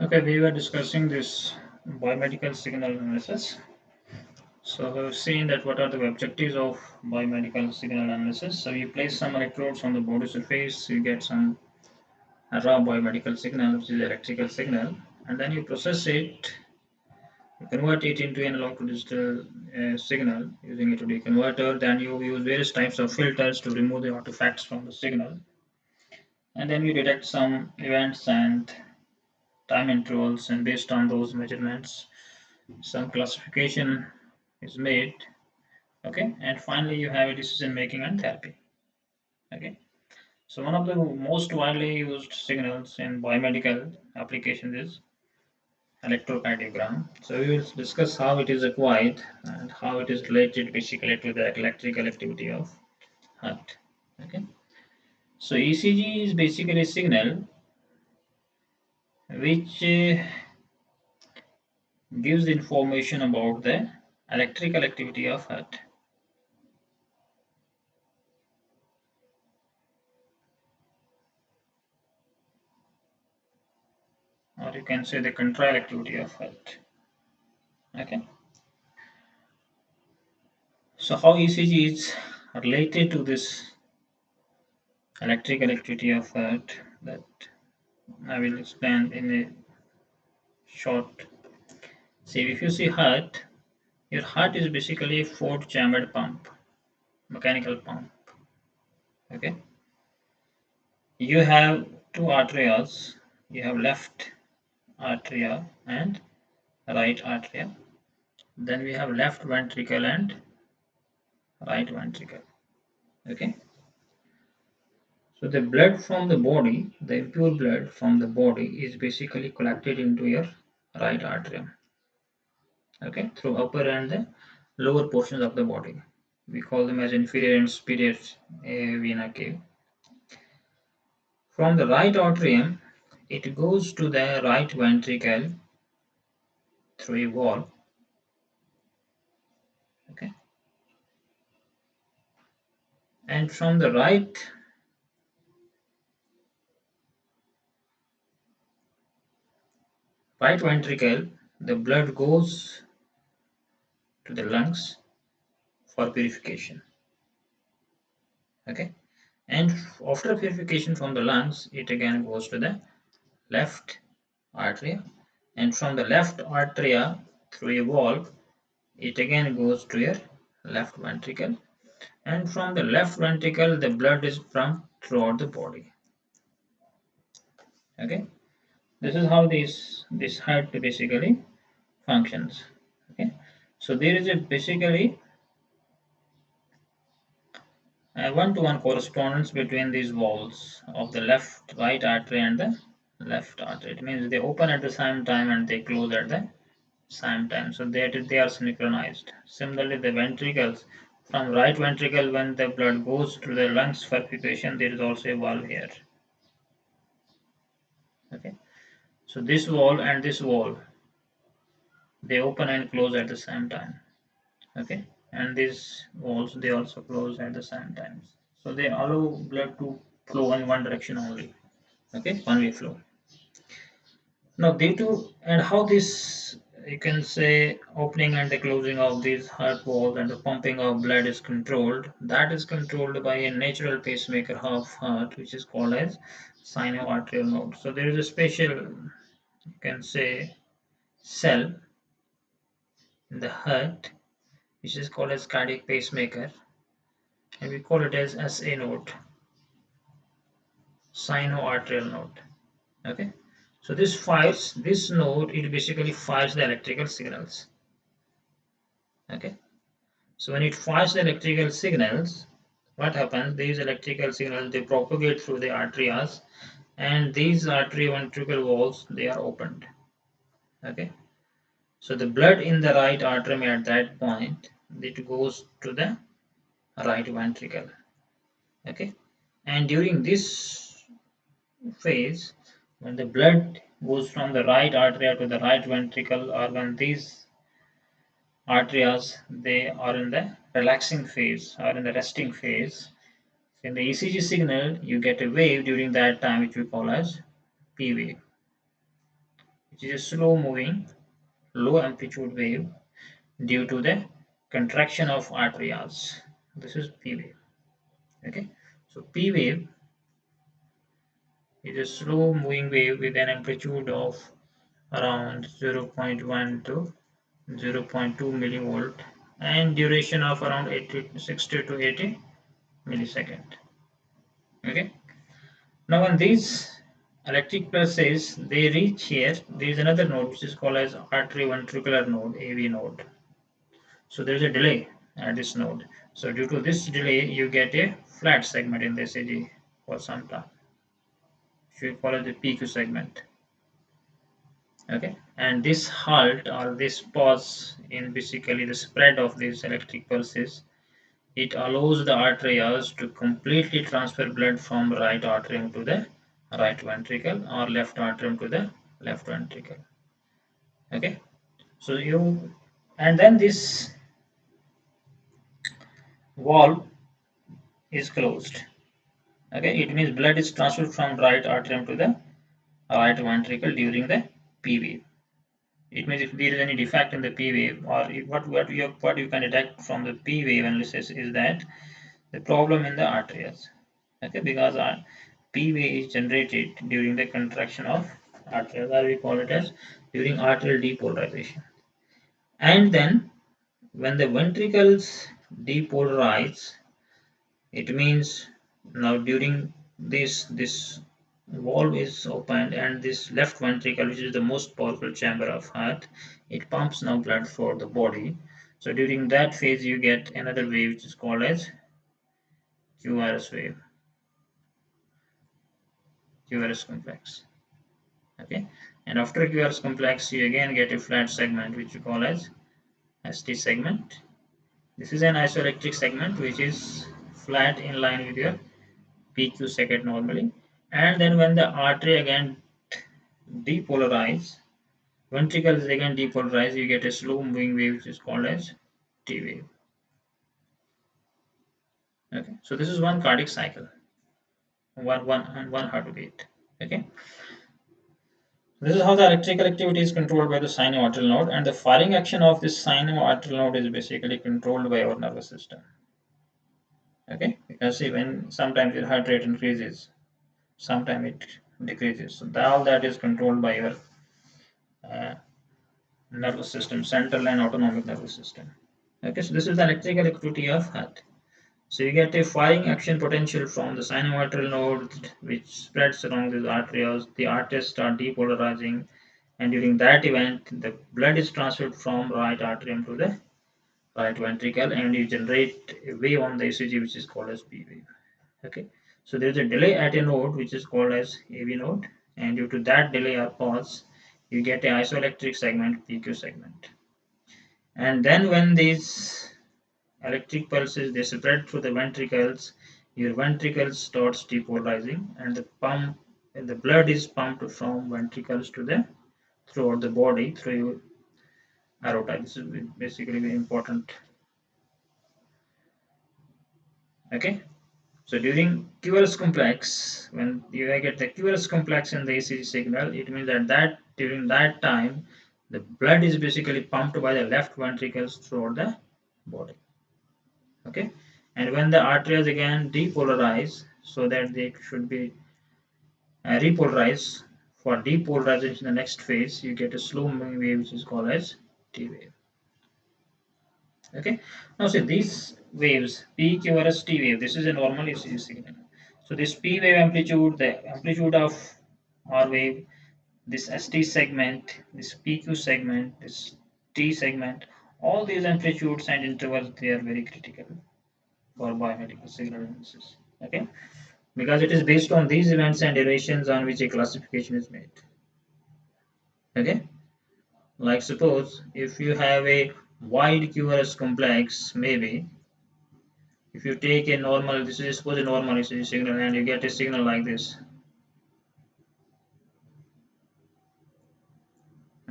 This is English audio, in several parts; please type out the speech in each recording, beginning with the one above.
Okay, we were discussing this biomedical signal analysis. So we've seen that what are the objectives of biomedical signal analysis. So you place some electrodes on the body surface, you get some raw biomedical signal, which is electrical signal, and then you process it, you convert it into analog to digital signal using a to D converter. Then you use various types of filters to remove the artifacts from the signal, and then you detect some events and time intervals, and based on those measurements some classification is made. Okay, and finally you have a decision making and therapy. Okay, so one of the most widely used signals in biomedical applications is electrocardiogram. So we will discuss how it is acquired and how it is related basically to the electrical activity of heart. Okay, so ECG is basically a signal which gives information about the electrical activity of heart. Or you can say the control activity of heart. Okay, so how ECG is related to this electrical activity of heart, that I will explain in a short. See, if you see heart, your heart is basically a four-chambered pump, mechanical pump. Okay, you have two arteries. You have left atria and right atria. Then we have left ventricle and right ventricle. Okay, so the blood from the body, the impure blood from the body is basically collected into your right atrium. Okay, through upper and the lower portions of the body. We call them as inferior and superior vena cave. From the right atrium, it goes to the right ventricle through a wall. Okay, and from the right ventricle, the blood goes to the lungs for purification. Okay, and after purification from the lungs, it again goes to the left artery, and from the left artery through a valve, it again goes to your left ventricle, and from the left ventricle the blood is pumped throughout the body. Okay, this is how this heart basically functions. Okay, so there is a basically a one-to-one correspondence between these walls of the left right artery and the left artery. It means they open at the same time and they close at the same time, so they are synchronized. Similarly, the ventricles, from right ventricle, when the blood goes to the lungs for purification, there is also a valve here. Okay, so this wall and this wall, they open and close at the same time. Okay, and these walls, they also close at the same time, so they allow blood to flow in one direction only. Okay, one way flow. Now, due to and how this, you can say, opening and the closing of these heart valves and the pumping of blood is controlled. That is controlled by a natural pacemaker of heart, which is called as sinoarterial node. So there is a special, you can say, cell in the heart, which is called as cardiac pacemaker, and we call it as SA node, sinoarterial node. Okay, so this node, it basically fires the electrical signals. Okay, so when it fires the electrical signals, what happens? These electrical signals, they propagate through the arteries, and these arterioventricular walls, they are opened. Okay, so the blood in the right atrium at that point, it goes to the right ventricle. Okay, and during this phase, when the blood goes from the right artery to the right ventricle, or when these arteries, they are in the relaxing phase or in the resting phase, in the ECG signal, you get a wave during that time, which we call as P wave. which is a slow moving, low amplitude wave due to the contraction of arteries. This is P wave. Okay, so P wave is a slow moving wave with an amplitude of around 0.1 to 0.2 millivolt and duration of around 60 to 80 millisecond. Okay, now when these electric pulses they reach here, there is another node which is called as arterioventricular node, AV node. So there is a delay at this node. So due to this delay, you get a flat segment in the ECG for some time. We call it the PQ segment. Okay, and this halt or this pause in basically the spread of these electric pulses, it allows the arteries to completely transfer blood from right atrium to the right ventricle or left atrium to the left ventricle. Okay, so you and then this valve is closed. Okay, it means blood is transferred from right atrium to the right ventricle during the P wave. It means if there is any defect in the P wave, or if what you can detect from the P wave analysis is that the problem in the arteries. Okay, because our P wave is generated during the contraction of arteries, or we call it as during arterial depolarization. And then when the ventricles depolarize, it means now during this valve is opened and this left ventricle, which is the most powerful chamber of heart, it pumps now blood for the body. So during that phase you get another wave which is called as Qrs wave, Qrs complex. Okay, and after Qrs complex you again get a flat segment which you call as ST segment. This is an isoelectric segment which is flat in line with your PQ segment normally. And then when the artery again depolarize, ventricles again depolarize, you get a slow moving wave which is called as T wave. Okay, so this is one cardiac cycle, one heartbeat. Okay, this is how the electrical activity is controlled by the sinoatrial node, and the firing action of this sinoatrial node is basically controlled by our nervous system. Okay, because see, when sometimes your heart rate increases, sometimes it decreases. So all that is controlled by your uh, nervous system, central and autonomic nervous system. Okay, so this is the electrical activity of heart. So you get a firing action potential from the sinoatrial node, which spreads along these arteries. The arteries start depolarizing, and during that event, the blood is transferred from right atrium to the right ventricle, and you generate a wave on the ECG, which is called as P wave. Okay, so there is a delay at a node, which is called as AV node, and due to that delay or pause, you get an isoelectric segment, PQ segment. And then when these electric pulses they spread through the ventricles, your ventricles starts depolarizing, and the blood is pumped from ventricles to the throughout the body through aorta. This is basically very important. Okay, so during Qrs complex, when you get the Qrs complex in the ECG signal, it means that during that time the blood is basically pumped by the left ventricles throughout the body. Okay, and when the arteries again depolarize, so that they should be repolarize, for depolarization in the next phase you get a slow moving wave which is called as T wave. Okay, now see these waves P, Q, or S, T wave, this is a normal ECG signal. So this P wave amplitude, the amplitude of R wave, this ST segment, this PQ segment, this T segment, all these amplitudes and intervals they are very critical for biomedical signal analysis. Okay, because it is based on these events and durations on which a classification is made. Okay, like suppose if you have a wide QRS complex, maybe if you take a normal, this is suppose a normal ECG signal, and you get a signal like this.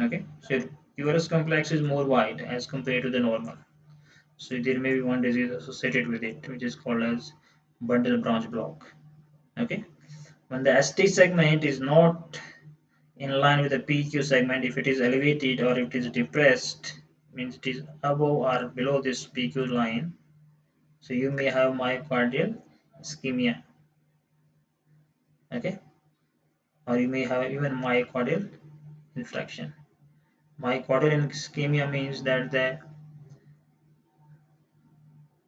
Okay, so QRS complex is more wide as compared to the normal. So there may be one disease associated with it, which is called as bundle branch block. Okay, when the ST segment is not in line with the PQ segment. If it is elevated or if it is depressed, means it is above or below this PQ line, so you may have myocardial ischemia, okay, or you may have even myocardial infarction. Myocardial ischemia means that the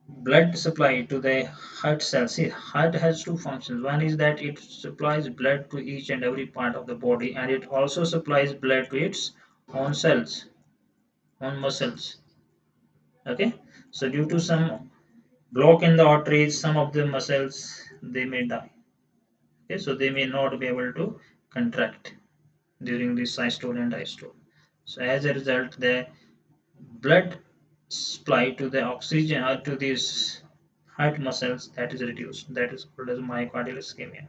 blood supply to the heart cells. See, heart has two functions. One is that it supplies blood to each and every part of the body, and it also supplies blood to its own cells, own muscles. Okay, so due to some block in the arteries, some of the muscles they may die. Okay, so they may not be able to contract during the systole and diastole. So as a result, the blood supply to the oxygen or to these heart muscles that is reduced. That is called as myocardial ischemia.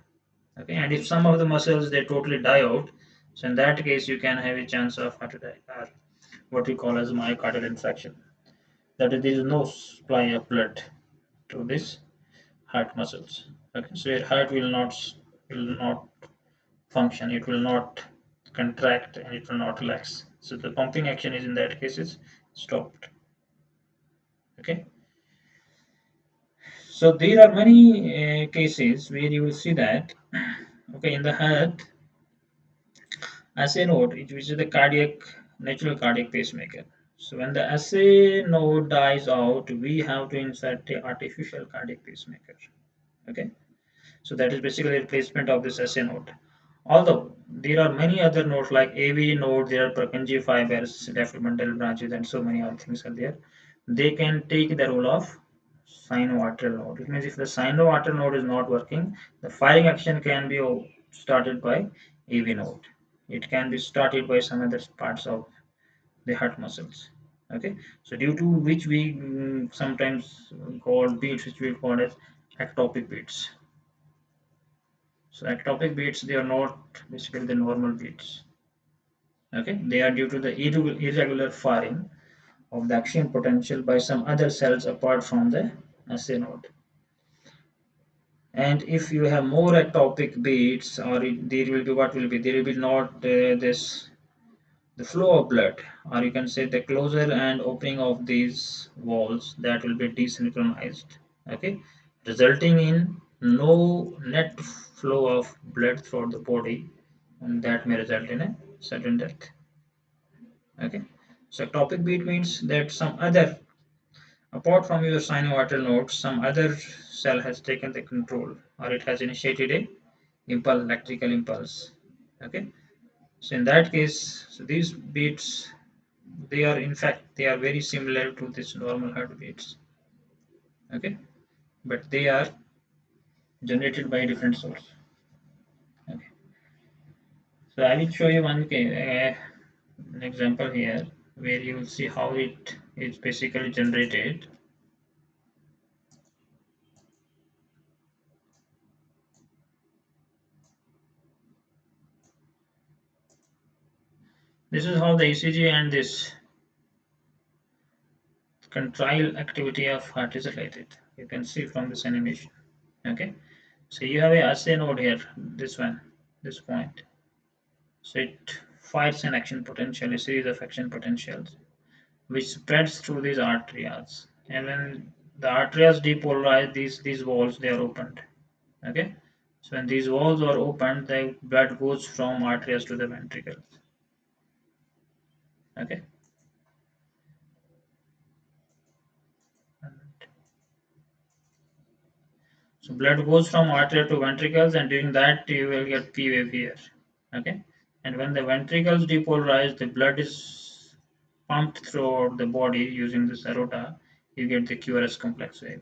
Okay, and if some of the muscles they totally die out, so in that case you can have a chance of heart attack or what we call as myocardial infarction. That is, there is no supply of blood to this heart muscles. Okay, so your heart will not function. It will not contract and it will not relax. So the pumping action is in that case is stopped. Okay. So there are many cases where you will see that okay in the heart SA node, which is the natural cardiac pacemaker. So when the SA node dies out, we have to insert the artificial cardiac pacemaker. Okay, so that is basically a replacement of this SA node. Although there are many other nodes like AV node, there are Purkinje fibers, developmental branches, and so many other things are there. They can take the role of sinoarterial node. It means if the sinoarterial node is not working, the firing action can be started by AV node. It can be started by some other parts of the heart muscles. Okay, so due to which we sometimes call beats, which we call as ectopic beats. So ectopic beats, they are not basically the normal beats. Okay, they are due to the irregular firing of the action potential by some other cells apart from the SA node. And if you have more ectopic beats, or there will be what will be there will be not this the flow of blood, or you can say the closure and opening of these walls that will be desynchronized. Okay, resulting in no net flow of blood throughout the body, and that may result in a sudden death. Okay, so ectopic beat means that some other apart from your sinoatrial node, some other cell has taken the control or it has initiated a impulse, electrical impulse. Okay, so in that case, so these beats, they are in fact they are very similar to this normal heartbeats. Okay, but they are generated by a different source. Okay, so I will show you an example here where you will see how it is basically generated. This is how the ECG and this contrail activity of heart is related. You can see from this animation. Okay, so you have a assay node here, this one, this point. So it fires an action potential, a series of action potentials, which spreads through these arteries. And when the arteries depolarize, these walls they are opened. Okay, so when these walls are opened, the blood goes from arteries to the ventricles. Okay. So blood goes from artery to ventricles, and during that you will get P wave here. Okay, and when the ventricles depolarize, the blood is pumped throughout the body using this aorta. You get the QRS complex wave,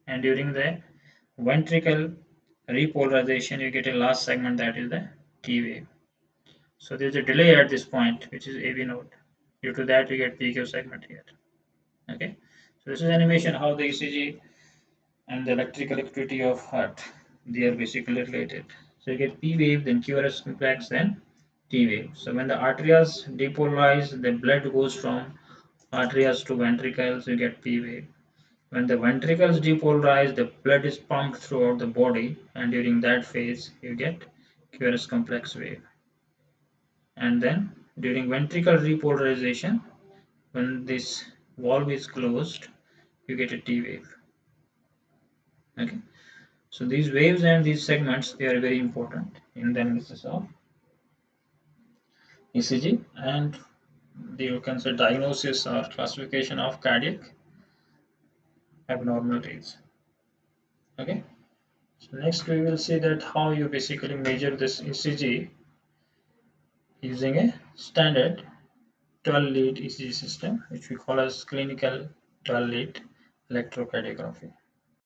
and during the ventricle repolarization, you get a last segment that is the T wave. So there is a delay at this point, which is AV node. Due to that, you get PQ segment here. Okay, so this is animation how the ECG and the electrical activity of heart, they are basically related. So you get P wave, then QRS complex, then T wave. So when the arteries depolarize, the blood goes from arteries to ventricles, you get P wave. When the ventricles depolarize, the blood is pumped throughout the body, and during that phase, you get QRS complex wave. and then during ventricle repolarization, when this valve is closed, you get a T wave. Okay, so these waves and these segments, they are very important in the analysis of ECG and you can say diagnosis or classification of cardiac abnormalities. Okay, so next we will see that how you basically measure this ECG using a standard 12-lead ECG system, which we call as clinical 12-lead electrocardiography.